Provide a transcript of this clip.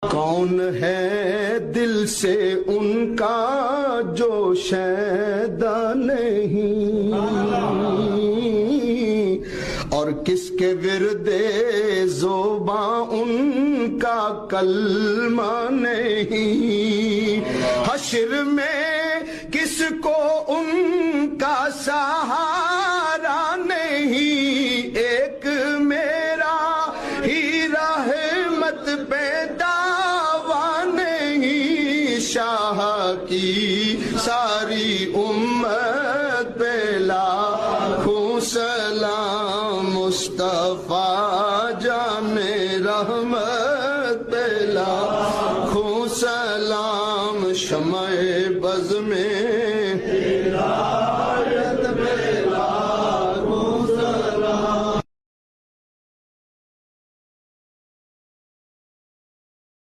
کون ہے دل سے ان کا جو شیدا نہیں، اور کس کے ورد زباں ان کا کلمہ نہیں، حشر میں کس کو ان کا سہارا نہیں، ایک میرا ہی رحمت پہ دعویٰ نہیں، شاہ کی ساری امت پہ لاکھوں سلام، مصطفیٰ جام رحمت پہ لاکھوں سلام، شمع بز میں